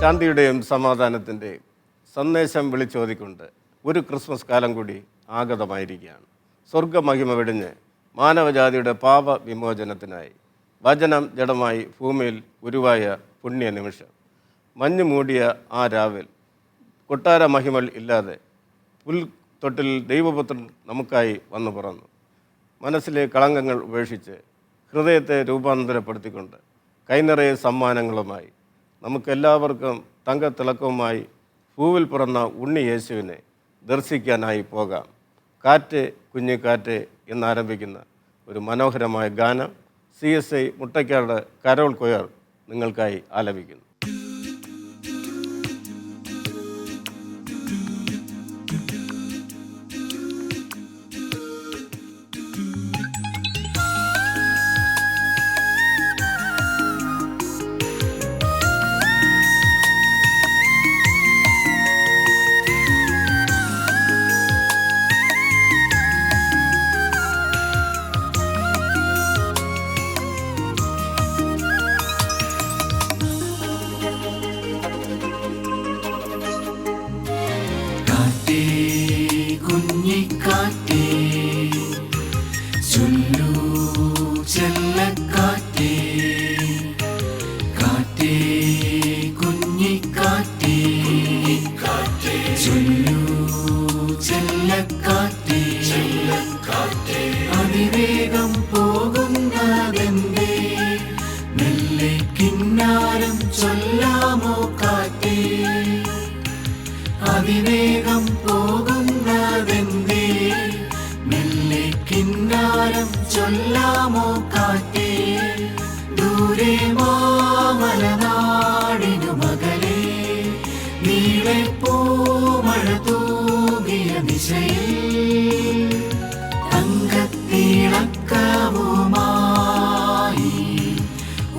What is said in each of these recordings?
ശാന്തിയുടെയും സമാധാനത്തിൻ്റെയും സന്ദേശം വിളിച്ചോതിക്കൊണ്ട് ഒരു ക്രിസ്മസ് കാലം കൂടി ആഗതമായിരിക്കുകയാണ്. സ്വർഗമഹിമ വെടിഞ്ഞ് മാനവജാതിയുടെ പാപ വിമോചനത്തിനായി വചനം ജഡമായി ഭൂമിയിൽ ഉരുവായ പുണ്യ നിമിഷം. മഞ്ഞ് മൂടിയ ആ രാവിൽ കൊട്ടാര മഹിമൽ ഇല്ലാതെ പുൽത്തൊട്ടിൽ ദൈവപുത്രൻ നമുക്കായി വന്നു പിറന്നു. മനസ്സിലെ കളങ്കങ്ങൾ ഉപേക്ഷിച്ച് ഹൃദയത്തെ രൂപാന്തരപ്പെടുത്തിക്കൊണ്ട് കൈനിറയെ സമ്മാനങ്ങളുമായി നമുക്കെല്ലാവർക്കും തങ്കത്തിളക്കവുമായി ഭൂവിൽ പിറന്ന ഉണ്ണി യേശുവിനെ ദർശിക്കാനായി പോകാം. കാറ്റ് കുഞ്ഞിക്കാറ്റ് എന്നാരംഭിക്കുന്ന ഒരു മനോഹരമായ ഗാനം CSI മുട്ടയ്ക്കാട് കരോൾ കൊയർ നിങ്ങൾക്കായി ആലപിക്കുന്നു. അതിവേഗം പോകുന്നതെന്തേ, മെല്ലെ കിന്നാരം ചൊല്ലാമോ കാറ്റേ. അതിവേഗം പോകുന്നതെന്തേ, മെല്ലെ കിന്നാരം ചൊല്ലാമോ കാറ്റേ. ദൂരെ മാമലനാടിനു മകളെ, നീളെ പൂമഴ തൂകിയ ദിശയിൽ തങ്കത്തിളക്കവുമായി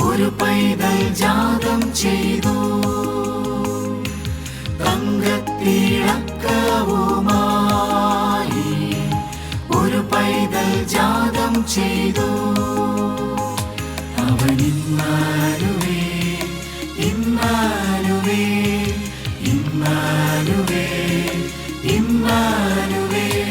ഒരു പൈതൽ ജാതം ചെയ്തു. തങ്കത്തിളക്കവുമായി ഒരു പൈതൽ ജാതം ചെയ്തു. അവൻ ഇമ്മാനുവേൽ, ഇമ്മാനുവേൽ, ഇമ്മാനുവേൽ, ഇമ്മാനുവേൽ.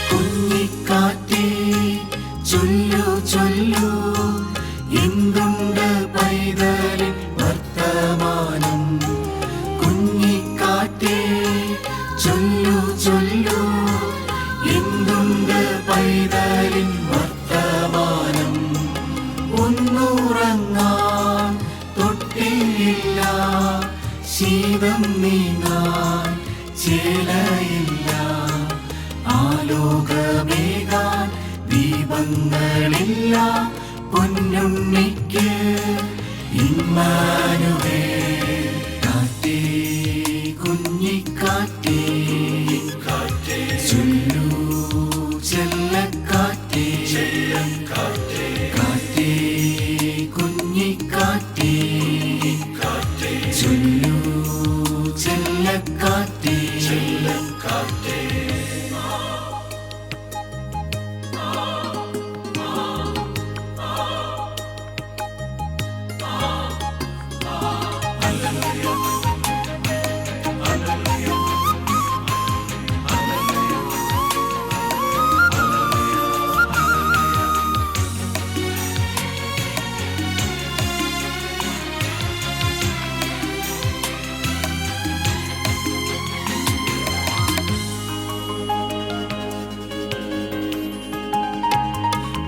കുഞ്ഞിക്കാറ്റേ ചൊല്ലു ചൊല്ലു, എന്തുണ്ട് പൈതലിൻ വർത്തമാനം. കുഞ്ഞിക്കാറ്റേ ചൊല്ലു ചൊല്ലു, എന്തുണ്ട് പൈതലിൻ വർത്തമാനം. ഒന്നുറങ്ങാൻ തൊട്ടിലില്ല, ശീതം നീങ്ങാൻ ചേലയില്ല, ആലോകമേകാൻ ദീപങ്ങളില്ല. പൊന്നുണ്ണിക്ക് ഇമ്മാനുവേൽ. കാറ്റേ കുഞ്ഞിക്കാറ്റേ, ചൊല്ലു ചെല്ലക്കാറ്റേ, കാറ്റേ കുഞ്ഞിക്കാറ്റേ, ചൊല്ലു ചെല്ലക്കാറ്റേ.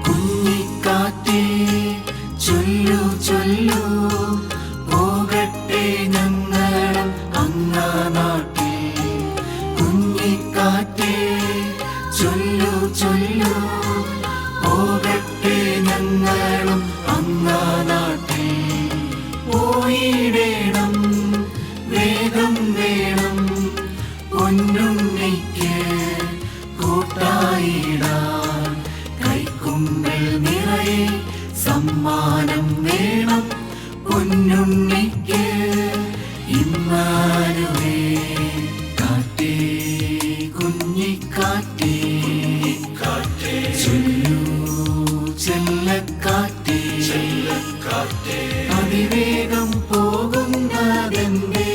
കുഞ്ഞിക്കാറ്റേ ചൊല്ലു ചൊല്ലു, പോകട്ടെ ഞങ്ങളും അങ്ങാ നാട്ടിൽ. കുഞ്ഞിക്കാറ്റേ ചൊല്ലു ചൊല്ലു, പോകട്ടെ ഞങ്ങളും അങ്ങാ നാട്ടിൽ പോയിടേണം. വേഗം വേണം പൊന്നുണ്ണിക്ക് കൂട്ടായിടാൻ. കൈക്കുമ്പിൾ നിറയെ സമ്മാനം വേണം പൊന്നുണ്ണിക്ക്. ഇമ്മാനുവേൽ കാറ്റേ കുഞ്ഞിക്കാറ്റേ ചൊല്ലൂ ചെല്ലക്കാറ്റേ അതിവേഗം പോകുന്നതെന്തേ?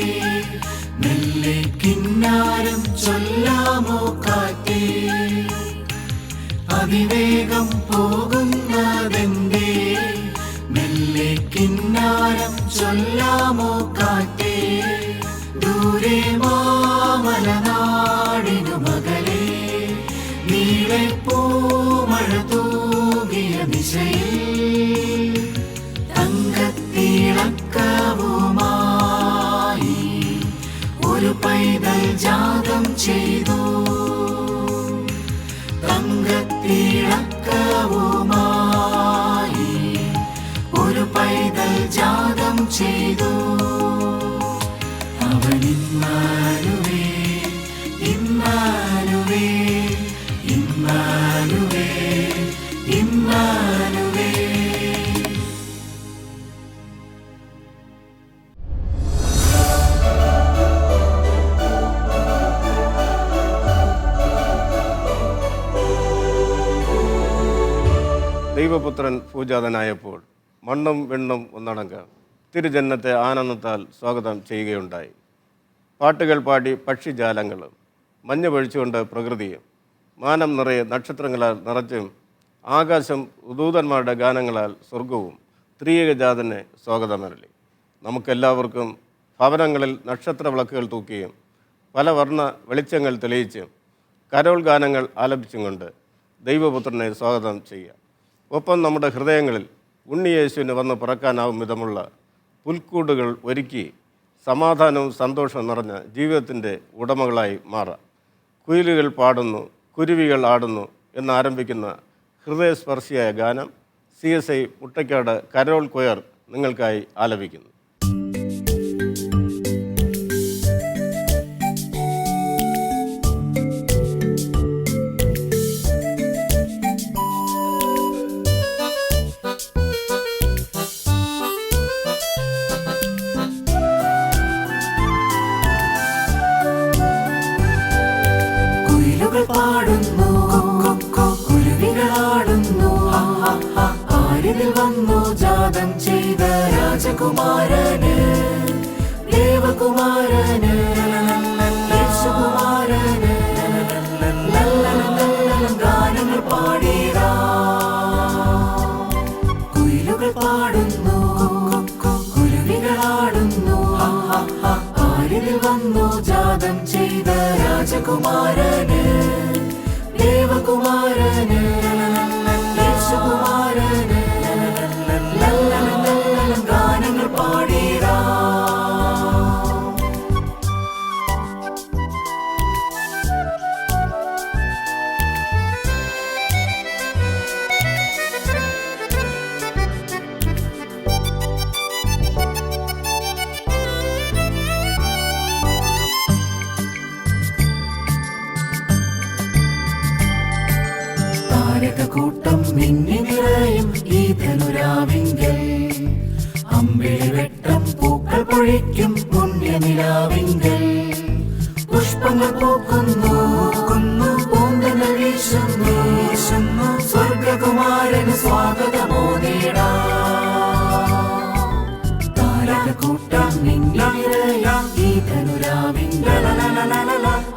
മെല്ലെ കിന്നാരം ചൊല്ലാമോ കാറ്റേ? അതിവേഗം പോകുന്നതെന്തേ? മെല്ലെ കിന്നാരം ചൊല്ലാമോ കാറ്റേ? ദൂരെ മാമലനാടിനു മകളെ നീളെ പൂമഴ തൂകിയ ദിശയിൽ തങ്കത്തിളക്കവുമായി ഒരു പൈതൽ ജാതം ചെയ്തു. തങ്കത്തിളക്കവുമായി ഒരു പൈതൽ ജാതം ചെയ്തു. അവൻ ഇമ്മാനുവേൽ ഇമ്മാനുവേൽ ഇമ്മാനുവേൽ ഇമ്മാനുവേൽ. ദൈവപുത്രൻ പൂജാതനായപ്പോൾ മണ്ണും വെണ്ണും ഒന്നടങ്ക തിരുജന്നത്തെ ആനന്ദത്താൽ സ്വാഗതം ചെയ്യുകയുണ്ടായി. പാട്ടുകൾ പാടി പക്ഷിജാലങ്ങളും മഞ്ഞ് പൊഴിച്ചുകൊണ്ട് പ്രകൃതിയും മാനം നിറയെ നക്ഷത്രങ്ങളാൽ നിറച്ചും ആകാശം ദൂതന്മാരുടെ ഗാനങ്ങളാൽ സ്വർഗവും ത്രിയേകജാതനെ സ്വാഗതമരളി. നമുക്കെല്ലാവർക്കും ഭവനങ്ങളിൽ നക്ഷത്ര വിളക്കുകൾ തൂക്കിയും പല വർണ്ണ വെളിച്ചങ്ങൾ തെളിയിച്ചും കരോൾ ഗാനങ്ങൾ ആലപിച്ചും കൊണ്ട് ദൈവപുത്രനെ സ്വാഗതം ചെയ്യാം. ഒപ്പം നമ്മുടെ ഹൃദയങ്ങളിൽ ഉണ്ണിയേശുവിന് വന്ന് പിറക്കാനാവും വിധമുള്ള പുൽക്കൂടുകൾ ഒരുക്കി സമാധാനവും സന്തോഷവും നിറഞ്ഞ ജീവിതത്തിൻ്റെ ഉടമകളായി മാറാം. കുയിലുകൾ പാടുന്നു, കുരുവികൾ ആടുന്നു എന്നാരംഭിക്കുന്ന ഹൃദയസ്പർശിയായ ഗാനം CSI മുട്ടയ്ക്കാട് കരോൾ കൊയർ നിങ്ങൾക്കായി ആലപിക്കുന്നു. പാടുന്നു കുരുവികളാടുന്നു. ആരിതിൽ വന്നു ജാതം ചെയ്ത രാജകുമാരന് ദേവകുമാരന് യേശുകുമാരന് ഗാനങ്ങൾ പാടിടാ. കുയിലുകൾ പാടുന്നു കുരുവികളാടുന്നു. ആരിതിൽ വന്നു ജാതം ചെയ്ത രാജകുമാരന് ദേവകുമാരന് യേശുകുമാരന് ഗാനങ്ങൾ പാടിടാ. കൂട്ടം മിന്നി നിറയും ഈ ധനുരാവിങ്കൽ അമ്പിളി വെട്ടം പൂക്കൾ പൊഴിക്കും പുണ്യനിലാവിങ്കൽ പുഷ്പങ്ങൾ പൂക്കുന്നു പൂന്തങ്ങൾ വീശുന്നു സ്വർഗകുമാരന് സ്വാഗതമോദിടാ. താരകൂട്ടം മിന്നി നിറയും ഈ ധനുരാവിങ്കൽ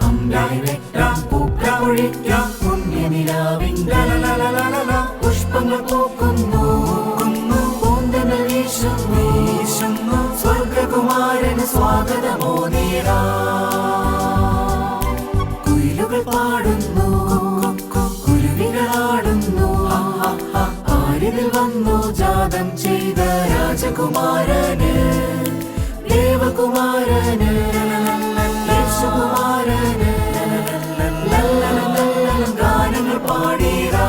അമ്പിളി വെട്ടം പൂക്കൾ പൊഴിക്കും പുഷ്പങ്ങൾ പൂക്കുന്നു പൂന്തങ്ങൾ വീശുന്നു സ്വർഗകുമാരന് സ്വാഗതമോദിടാ. കുയിലുകൾ പാടുന്നു കുരുവികളാടുന്നു. ആരിതിൽ വന്നു ജാതം ചെയ്ത രാജകുമാരന് ദേവകുമാരന് യേശുകുമാരന് ഗാനങ്ങൾ പാടിടാ.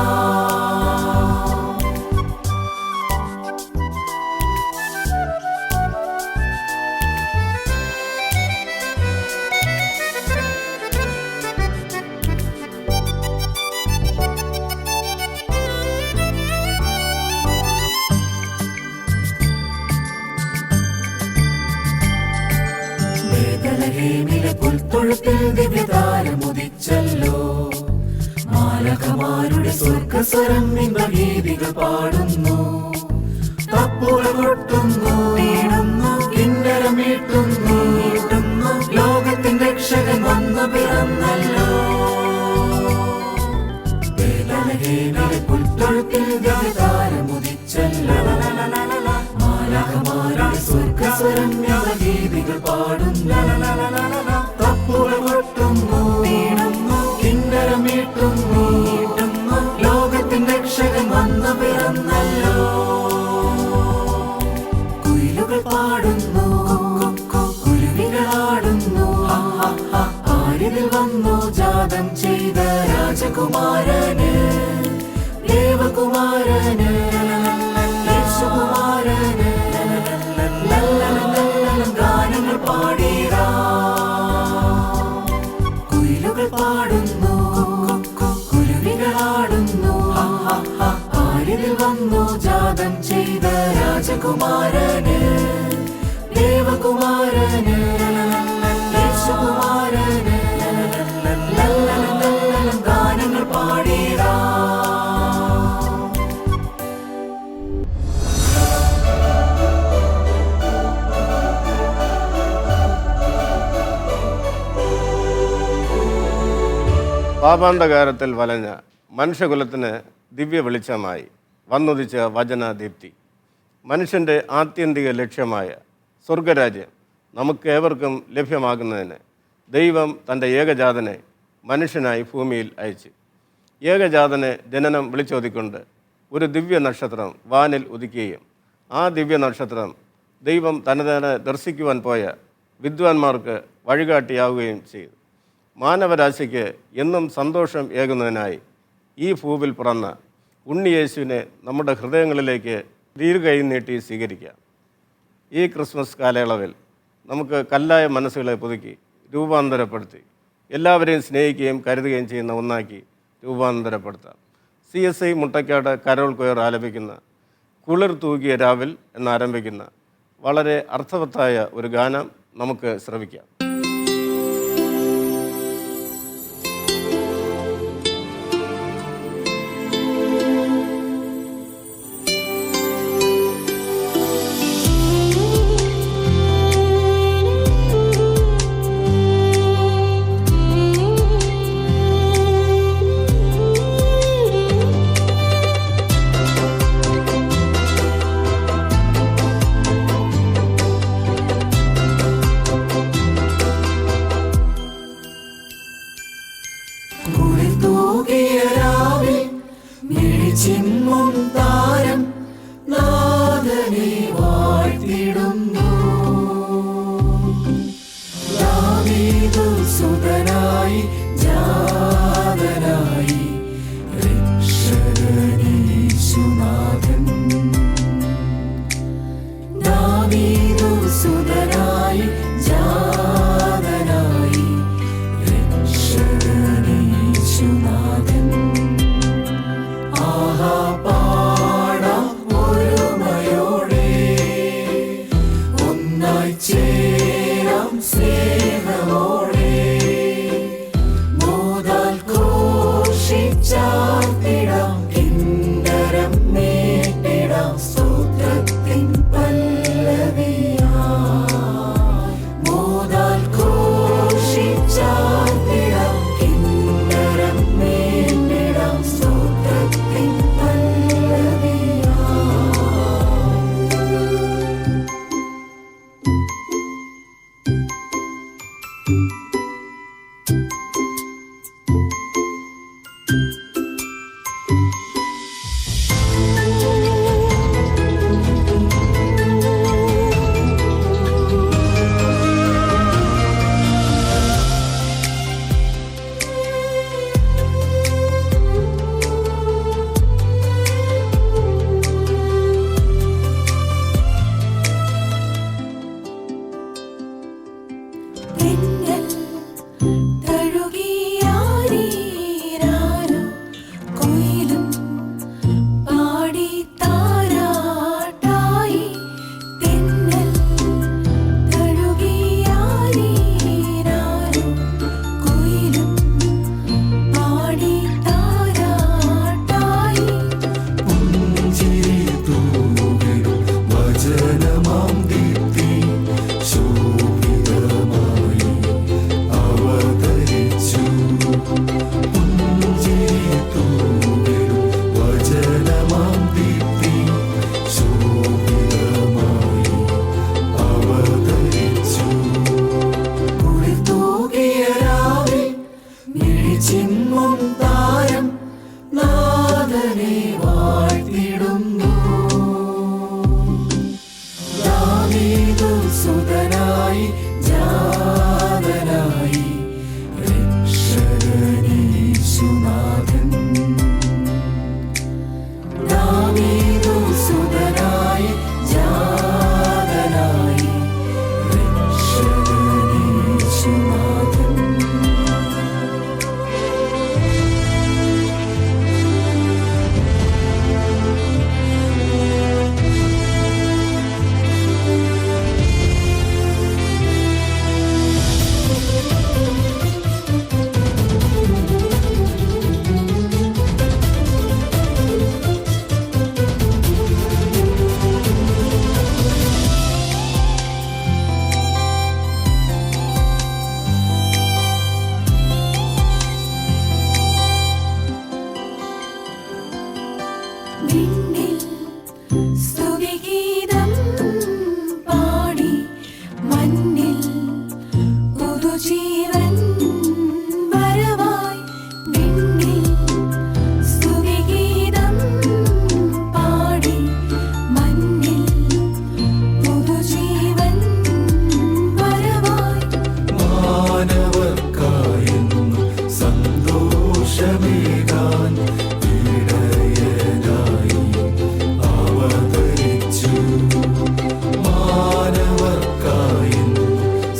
ദേവകുമാരനുടെ സ്വർഗസ്വരം ഇമ്പഗീതികൾ പാടുന്നു. തപ്പുകൾ കൊട്ടുന്നു, നീടുന്നു, കിന്നരമീട്ടുന്നു, ലോകത്തിൻ രക്ഷകൻ വന്നു പിറന്നല്ലോ. പുൽത്തൊഴുത്തിൽ ദേവതാരമുദിച്ചല്ലോ. മാലാഖമാരുടെ സ്വർഗസ്വരം ഇമ്പഗീതികൾ പാടുന്നു. തപ്പുകൾ കൊട്ടുന്നു, നീടുന്നു, കിന്നരമീട്ടുന്നു, ലോകത്തിൻ രക്ഷകൻ വന്നു പിറന്നല്ലോ. കുയിലുകൾ പാടുന്നു, കുരുവികളാടുന്നു, ആര്യതിൽ വന്നു ജാതം ചെയ്ത രാജകുമാരന്, ദേവകുമാരന്, യേശുകുമാരന് ഗാനങ്ങൾ പാടിടാ. കുയിലുകൾ പാടുന്നു, കുരുവികളാടുന്നു, ആര്യതിൽ വന്നു ജാതം ചെയ്ത രാജകുമാരന്, ദേവകുമാരന്, യേശുകുമാരന് ഗാനങ്ങൾ പാടിടാ. പാപാന്തകാരത്തിൽ വലഞ്ഞ മനുഷ്യകുലത്തിന് ദിവ്യ വെളിച്ചമായി വന്നുദിച്ച വചനദീപ്തി. മനുഷ്യൻ്റെ ആത്യന്തിക ലക്ഷ്യമായ സ്വർഗരാജ്യം നമുക്കേവർക്കും ലഭ്യമാകുന്നതിന് ദൈവം തൻ്റെ ഏകജാതനെ മനുഷ്യനായി ഭൂമിയിൽ അയച്ചു. ഏകജാതനെ ജനനം വിളിച്ചോതിക്കൊണ്ട് ഒരു ദിവ്യ നക്ഷത്രം വാനിൽ ഉദിക്കുകയും ആ ദിവ്യ നക്ഷത്രം ദൈവം തന്നെ ദർശിക്കുവാൻ പോയ വിദ്വാൻമാർക്ക് വഴികാട്ടിയാവുകയും ചെയ്തു. മാനവരാശിക്ക് എന്നും സന്തോഷം ഏകുന്നതിനായി ഈ ഭൂവിൽ പിറന്ന ഉണ്ണിയേശുവിനെ നമ്മുടെ ഹൃദയങ്ങളിലേക്ക് ദീർഘൈ നീട്ടി സ്വീകരിക്കാം. ഈ ക്രിസ്മസ് കാലയളവിൽ നമുക്ക് കല്ലായ മനസ്സുകളെ പുതുക്കി രൂപാന്തരപ്പെടുത്തി എല്ലാവരെയും സ്നേഹിക്കുകയും കരുതുകയും ചെയ്യുന്ന ഒന്നാക്കി രൂപാന്തരപ്പെടുത്താം. CSI മുട്ടക്കാട് കരോൾ കൊയർ ആലപിക്കുന്ന കുളിർ തൂകിയ രാവിൽ എന്നാരംഭിക്കുന്ന വളരെ അർത്ഥവത്തായ ഒരു ഗാനം നമുക്ക് ശ്രവിക്കാം. വിണ്ണിൽ സ്തുതിഗീതം പാടി മണ്ണിൽ പുതുജീവൻ വരവായി. വിണ്ണിൽ സ്തുതിഗീതം പാടി മണ്ണിൽ പുതുജീവൻ വരവായി. മാനവർക്കായെന്നും സന്തോഷമേകാൻ ഇടയനായി അവതരിച്ചു. മാനവർക്കായെന്നും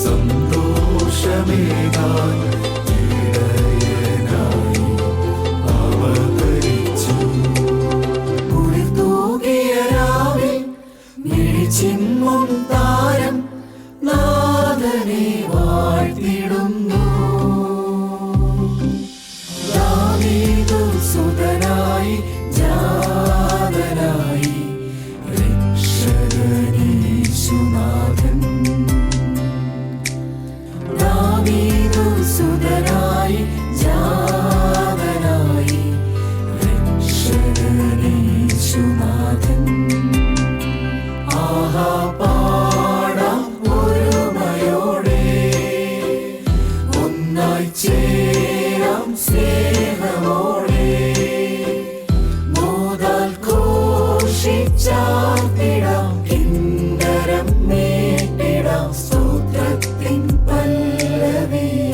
സന്തോഷമേകാൻ ഇടയനായി അവതരിച്ചു. കുളിർതൂകിയ രാവിൽ മിഴിച്ചിമ്മും താരം നാഥനെ വാഴ്ത്തിടുന്നു. ദാവീദു സുതനായി ജാതനായി രക്ഷകനീശുനാഥൻ. ദാവീദു സുതനായി ജാതനായി രക്ഷകനീശുനാഥൻ. ആഹാ പാടാം ഒരുമയോടെ, ഒന്നായി ചേരാം സ്നേഹമോടെ. മോദാൽ ഘോഷിച്ചാർത്തിടാം, കിന്നരം മീട്ടിടാം സ്തോത്രത്തിൻ പല്ലവിയായി.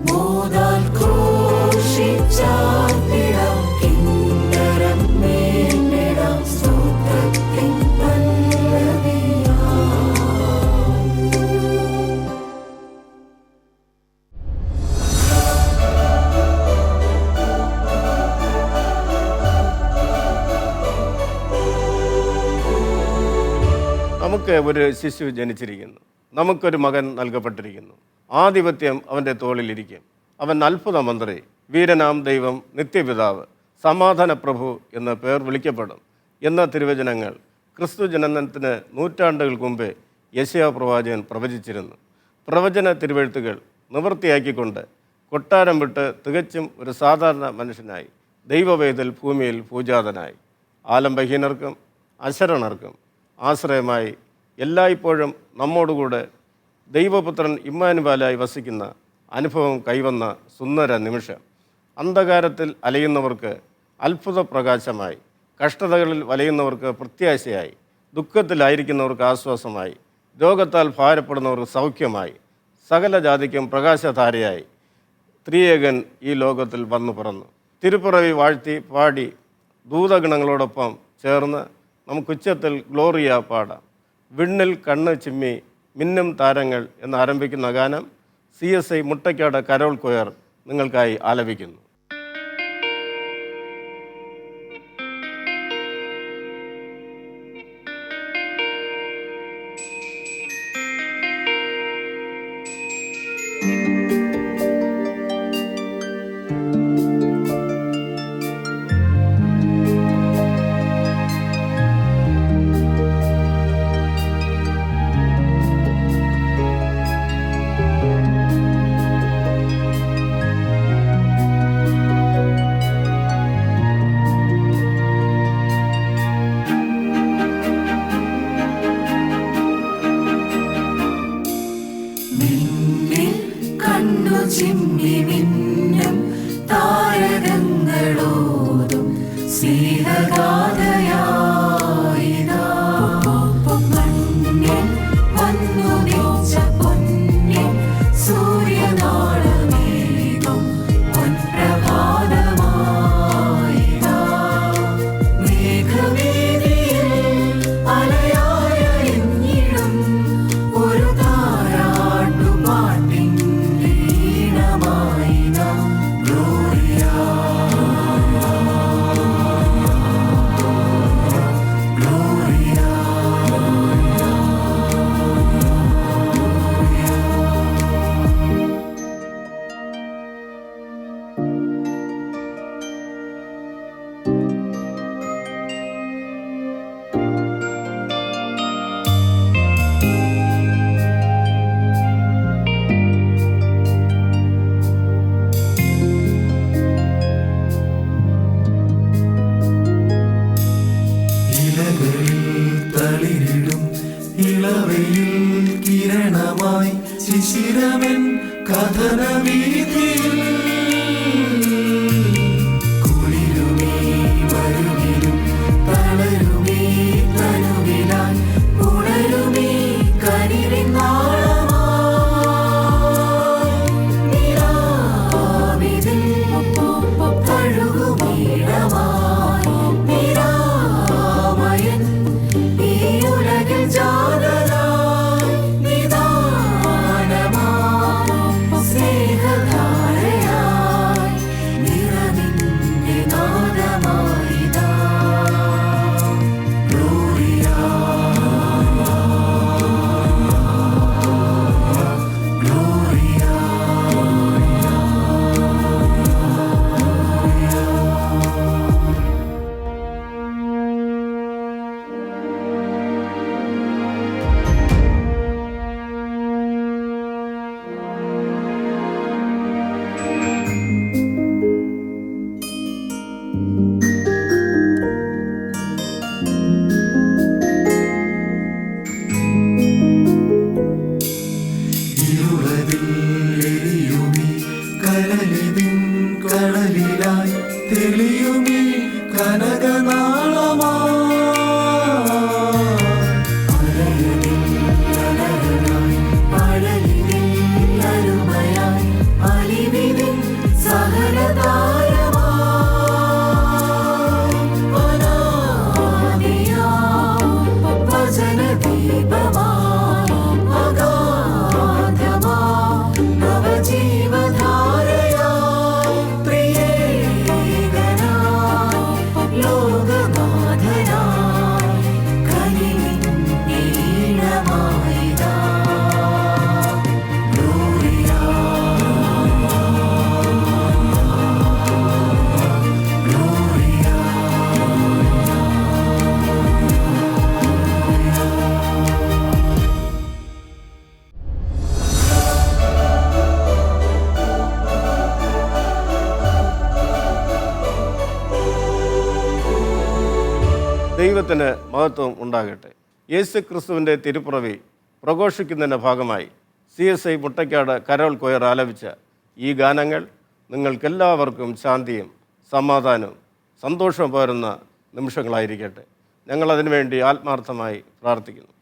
മോദാൽ ഘോഷിച്ചാർത്തിടാം, കിന്നരം മീട്ടിടാം സ്തോത്രത്തിൻ പല്ലവിയായി. നമുക്ക് ഒരു ശിശു ജനിച്ചിരിക്കുന്നു, നമുക്കൊരു മകൻ നൽകപ്പെട്ടിരിക്കുന്നു. ആധിപത്യം അവൻ്റെ തോളിലിരിക്കും. അവൻ അത്ഭുത മന്ത്രി, വീരനാം ദൈവം, നിത്യപിതാവ്, സമാധാന പ്രഭു എന്ന പേർ വിളിക്കപ്പെടും എന്ന തിരുവചനങ്ങൾ ക്രിസ്തു ജനനത്തിന് നൂറ്റാണ്ടുകൾക്ക് മുമ്പേ യെശയ്യാ പ്രവാചകൻ പ്രവചിച്ചിരുന്നു. പ്രവചന തിരുവെഴുത്തുകൾ നിവൃത്തിയാക്കിക്കൊണ്ട് കൊട്ടാരം വിട്ട് തികച്ചും ഒരു സാധാരണ മനുഷ്യനായി ദൈവവേദൽ ഭൂമിയിൽ പൂജാതനായി. ആലംബഹീനർക്കും അശരണർക്കും ആശ്രയമായി എല്ലായ്പ്പോഴും നമ്മോടുകൂടെ ദൈവപുത്രൻ ഇമ്മാനുവേലായി വസിക്കുന്ന അനുഭവം കൈവന്ന സുന്ദര നിമിഷം. അന്ധകാരത്തിൽ അലയുന്നവർക്ക് അത്ഭുത പ്രകാശമായി, കഷ്ടതകളിൽ വലയുന്നവർക്ക് പ്രത്യാശയായി, ദുഃഖത്തിലായിരിക്കുന്നവർക്ക് ആശ്വാസമായി, രോഗത്താൽ ഭാരപ്പെടുന്നവർക്ക് സൗഖ്യമായി, സകല ജാതിക്കും പ്രകാശധാരയായി ത്രിയേകൻ ഈ ലോകത്തിൽ വന്നു പിറന്നു. തിരുപ്പിറവി വാഴ്ത്തി പാടി ദൂതഗണങ്ങളോടൊപ്പം ചേർന്ന് നമുക്ക് ഉച്ചത്തിൽ ഗ്ലോറിയ പാടാം. വിണ്ണിൽ കണ്ണ് ചിമ്മി മിന്നും താരങ്ങൾ എന്ന് ആരംഭിക്കുന്ന ഗാനം CSI മുട്ടയ്ക്കാട് കരോൾ കൊയർ നിങ്ങൾക്കായി ആലപിക്കുന്നു. ചിമ്മി മിന്നും താരകങ്ങളോതും സ്നേഹഗാഥയായിതാ. മണ്ണിൽ വന്നുദിച്ച പൊന്നിൻ സൂര്യനാളമേകും പൊൻപ്രഭാതമായിതാ. മേഘവേദിയിൽ അലയായഴിഞ്ഞിടും ഒരു താരാട്ടുപാട്ടിൻ ഈണമായിതാ. ഗ്ലോറിയ ഗ്ലോറിയ ശിശിരമൻ കഥനവീഥിയിൽ കുളിരുമീ വരുകിലും തളരുമീ തനുവിലായി ഉണരുമീ കനിവിൻ നാളമായി നിലാവിതിൽ തഴുകുമീടമായി നിരാമയൻ ഈ ഉലകിൽ ജാതരായി നിദാനമായി സ്നേഹധാരയായി നിറവിന്റെ നാദമായിതാ ഗ്ലോറിയ ഗ്ലോറിയ ഇരുളതിൽ എരിയുമീ കനലിതിൻ കടലിലായി തെളിയുമീ കനകനാളമായി അഴലിനിൽ അരുമയായി അലിവിനിൽ സഹനതാരമായി അനാദിയായി വചനദീപമായി അഗാധമായി നവജീവധാരയായി പ്രിയേകനായി ലോകനാഥനായി കനിവിന്റെ ഈണമായിതാ ഗ്ലോറിയ ഗ്ലോറിയ ദൈവത്തിന് മഹത്വം ഉണ്ടാകട്ടെ. യേശു ക്രിസ്തുവിൻ്റെ തിരുപ്പിറവി പ്രഘോഷിക്കുന്നതിൻ്റെ ഭാഗമായി CSI മുട്ടയ്ക്കാട് കരോൾ കൊയർ ആലപിച്ച ഈ ഗാനങ്ങൾ നിങ്ങൾക്കെല്ലാവർക്കും ശാന്തിയും സമാധാനവും സന്തോഷവും പകരുന്ന നിമിഷങ്ങളായിരിക്കട്ടെ. ഞങ്ങളതിനു വേണ്ടി ആത്മാർത്ഥമായി പ്രാർത്ഥിക്കുന്നു.